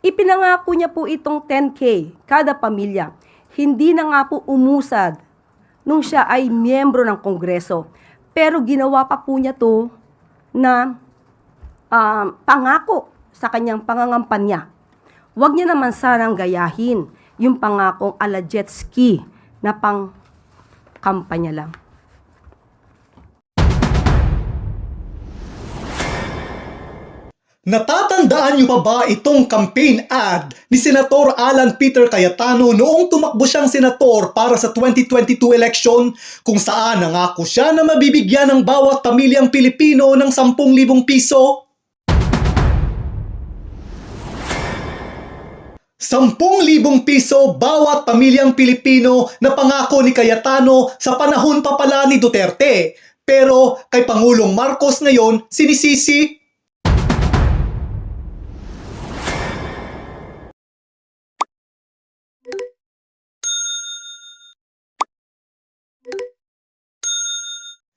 Ipinangako niya po itong 10K kada pamilya. Hindi na nga po umusad nung siya ay miyembro ng Kongreso. Pero ginawa pa po niya to na pangako sa kanyang pangangampanya. Huwag niya naman sanang gayahin yung pangakong ala jet ski na pang kampanya lang. Natatandaan niyo pa ba itong campaign ad ni Senator Alan Peter Cayetano noong tumakbo siyang senator para sa 2022 election kung saan nangako siya na mabibigyan ng bawat pamilyang Pilipino ng 10,000 piso? 10,000 piso bawat pamilyang Pilipino na pangako ni Cayetano sa panahon pa pala ni Duterte. Pero kay Pangulong Marcos ngayon sinisisi.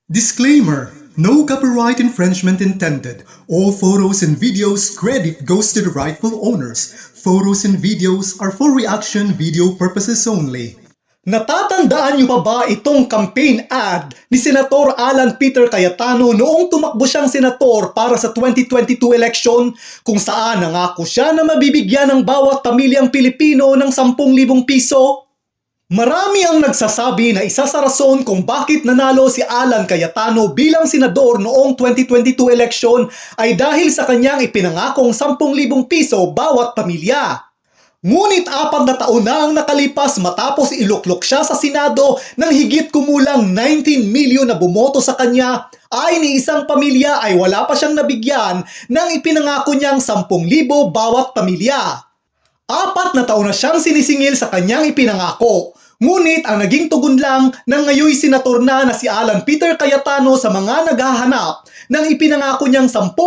Disclaimer: no copyright infringement intended. All photos and videos credit goes to the rightful owners. Photos and videos are for reaction video purposes only. Natatandaan niyo pa ba itong campaign ad ni Senator Alan Peter Cayetano noong tumakbo siyang senator para sa 2022 election kung saan nangako siya na mabibigyan ng bawat pamilyang Pilipino ng 10,000 piso? Marami ang nagsasabi na isa sa rason kung bakit nanalo si Alan Cayetano bilang senador noong 2022 election ay dahil sa kanyang ipinangakong 10,000 piso bawat pamilya. Ngunit 4 na taon na ang nakalipas matapos iluklok siya sa Senado ng higit kumulang 19 milyon na bumoto sa kanya, ay ni isang pamilya ay wala pa siyang nabigyan ng ipinangako niyang 10,000 bawat pamilya. 4 na taon na siyang sinisingil sa kanyang ipinangako. Ngunit ang naging tugon lang ng ngayoy senator na si Alan Peter Cayetano sa mga naghahanap ng ipinangako niyang 10,000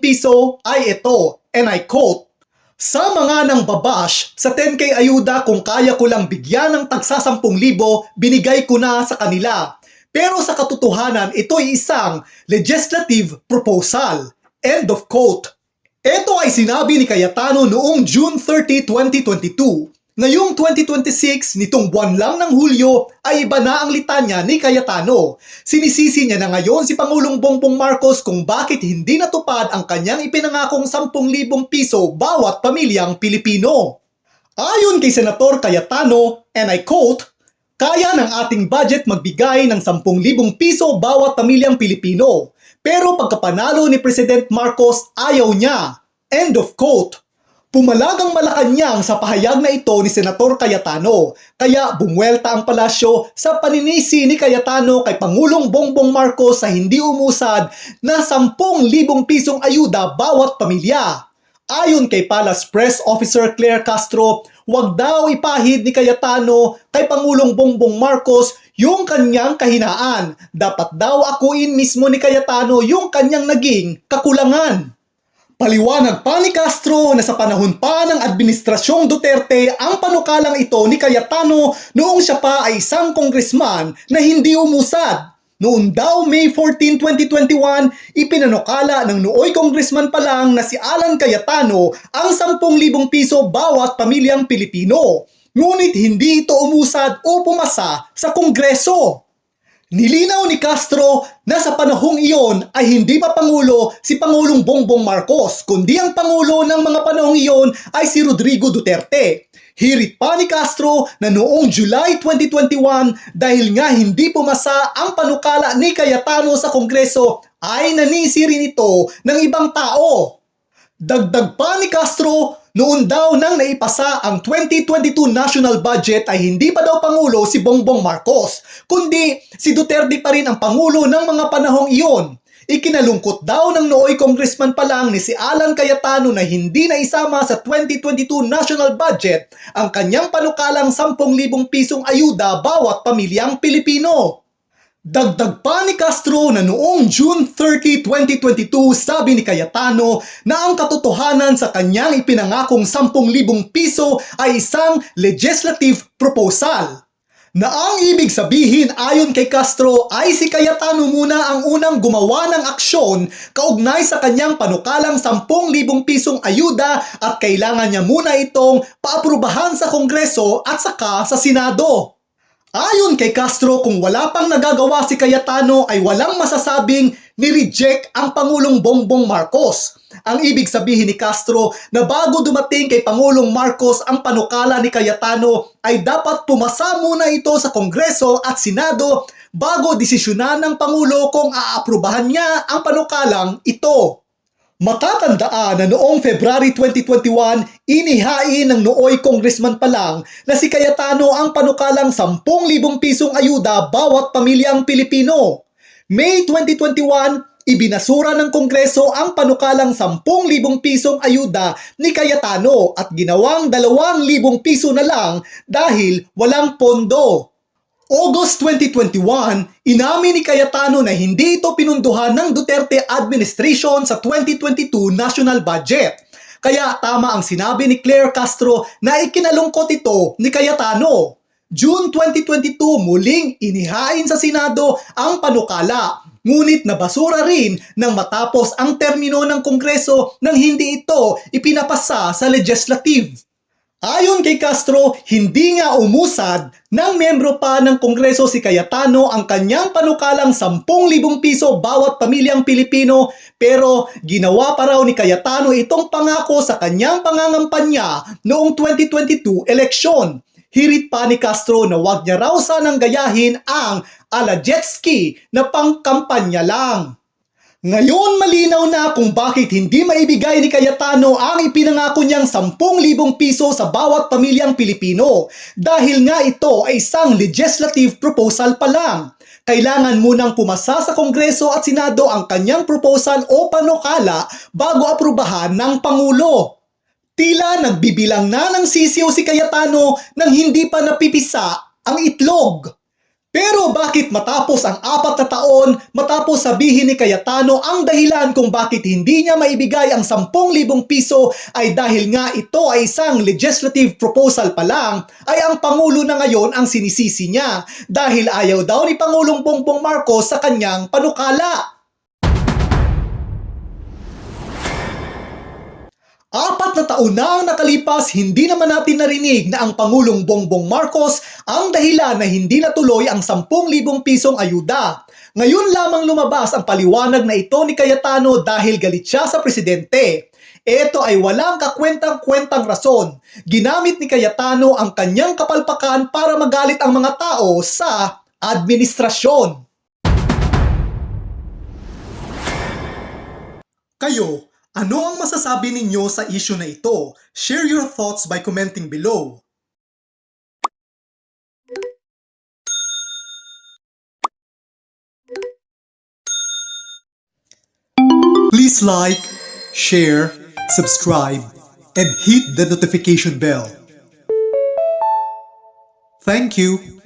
piso ay ito, and I quote, "Sa mga nang babash sa 10K ayuda kung kaya ko lang bigyan ng tagsa 10,000, binigay ko na sa kanila. Pero sa katotohanan, ito ay isang legislative proposal." End of quote. Ito ay sinabi ni Cayetano noong June 30, 2022. Ngayong 2026, nitong buwan lang ng Hulyo, ay iba na ang litanya ni Cayetano. Sinisisi niya na ngayon si Pangulong Bongbong Marcos kung bakit hindi natupad ang kanyang ipinangakong 10,000 piso bawat pamilyang Pilipino. Ayon kay Senator Cayetano, and I quote, "Kaya ng ating budget magbigay ng 10,000 piso bawat pamilyang Pilipino. Pero pagkapanalo ni President Marcos, ayaw niya." End of quote. Pumalagang Malacanang sa pahayag na ito ni Senator Cayetano, kaya bumuelta ang palasyo sa paninisi ni Cayetano kay Pangulong Bongbong Marcos sa hindi umusad na 10,000 pisong ayuda bawat pamilya. Ayon kay Palace Press Officer Claire Castro, wag daw ipahid ni Cayetano kay Pangulong Bongbong Marcos yung kanyang kahinaan. Dapat daw akuin mismo ni Cayetano yung kanyang naging kakulangan. Paliwanag pa ni Castro na sa panahon pa ng Administrasyong Duterte ang panukalang ito ni Cayetano noong siya pa ay isang congressman na hindi umusad. Noon daw May 14, 2021, ipinanukala ng nooy congressman pa lang na si Alan Cayetano ang 10,000 piso bawat pamilyang Pilipino. Ngunit hindi ito umusad o pumasa sa Kongreso. Nilinaw ni Castro na sa panahong iyon ay hindi pa Pangulo si Pangulong Bongbong Marcos, kundi ang Pangulo ng mga panahong iyon ay si Rodrigo Duterte. Hirit pa ni Castro na noong July 2021 dahil nga hindi pumasa ang panukala ni Cayetano sa Kongreso ay nanisi rin ito ng ibang tao. Dagdag pa ni Castro, noon daw nang naipasa ang 2022 national budget ay hindi pa daw Pangulo si Bongbong Marcos, kundi si Duterte pa rin ang Pangulo ng mga panahong iyon. Ikinalungkot daw ng nooy congressman pa lang ni si Alan Cayetano na hindi na isama sa 2022 national budget ang kanyang panukalang 10,000 pisong ayuda bawat pamilyang Pilipino. Dagdag pa ni Castro na noong June 30, 2022, sabi ni Cayetano na ang katotohanan sa kanyang ipinangakong 10,000 piso ay isang legislative proposal. Na ang ibig sabihin ayon kay Castro ay si Cayetano muna ang unang gumawa ng aksyon kaugnay sa kanyang panukalang 10,000 pisong ayuda at kailangan niya muna itong paaprubahan sa Kongreso at saka sa Senado. Ayon kay Castro, kung wala pang nagagawa si Cayetano ay walang masasabing ni-reject ang Pangulong Bongbong Marcos. Ang ibig sabihin ni Castro na bago dumating kay Pangulong Marcos ang panukala ni Cayetano ay dapat pumasa muna ito sa Kongreso at Senado bago desisyonan ng Pangulo kung aaprubahan niya ang panukalang ito. Matatandaan na noong February 2021, inihain ng nooy congressman pa lang na si Cayetano ang panukalang 10,000 pisong ayuda bawat pamilyang Pilipino. May 2021, ibinasura ng Kongreso ang panukalang 10,000 pisong ayuda ni Cayetano at ginawang 2,000 piso na lang dahil walang pondo. August 2021, inamin ni Cayetano na hindi ito pinunduhan ng Duterte administration sa 2022 national budget. Kaya tama ang sinabi ni Claire Castro na ikinalungkot ito ni Cayetano. June 2022, muling inihain sa Senado ang panukala. Ngunit nabasura rin nang matapos ang termino ng Kongreso nang hindi ito ipinapasa sa legislative. Ayon kay Castro, hindi nga umusad ng miyembro pa ng Kongreso si Cayetano ang kanyang panukalang 10,000 piso bawat pamilyang Pilipino pero ginawa pa raw ni Cayetano itong pangako sa kanyang pangangampanya noong 2022 eleksyon. Hirit pa ni Castro na wag niya raw sanang gayahin ang ala jet ski na pangkampanya lang. Ngayon malinaw na kung bakit hindi maibigay ni Cayetano ang ipinangako niyang 10,000 piso sa bawat pamilyang Pilipino dahil nga ito ay isang legislative proposal pa lang. Kailangan munang pumasa sa Kongreso at Senado ang kanyang proposal o panukala bago aprubahan ng Pangulo. Tila nagbibilang na ng sisiw si Cayetano nang hindi pa napipisa ang itlog. Pero bakit matapos ang 4 na taon, matapos sabihin ni Cayetano ang dahilan kung bakit hindi niya maibigay ang 10,000 piso ay dahil nga ito ay isang legislative proposal pa lang, ay ang Pangulo na ngayon ang sinisisi niya dahil ayaw daw ni Pangulong Bongbong Marcos sa kanyang panukala. 4 na taon na ang nakalipas, hindi naman natin narinig na ang Pangulong Bongbong Marcos ang dahilan na hindi natuloy ang 10,000 pisong ayuda. Ngayon lamang lumabas ang paliwanag na ito ni Cayetano dahil galit siya sa presidente. Ito ay walang kakwentang-kwentang rason. Ginamit ni Cayetano ang kanyang kapalpakan para magalit ang mga tao sa administrasyon. Kayo, ano ang masasabi ninyo sa issue na ito? Share your thoughts by commenting below. Please like, share, subscribe, and hit the notification bell. Thank you.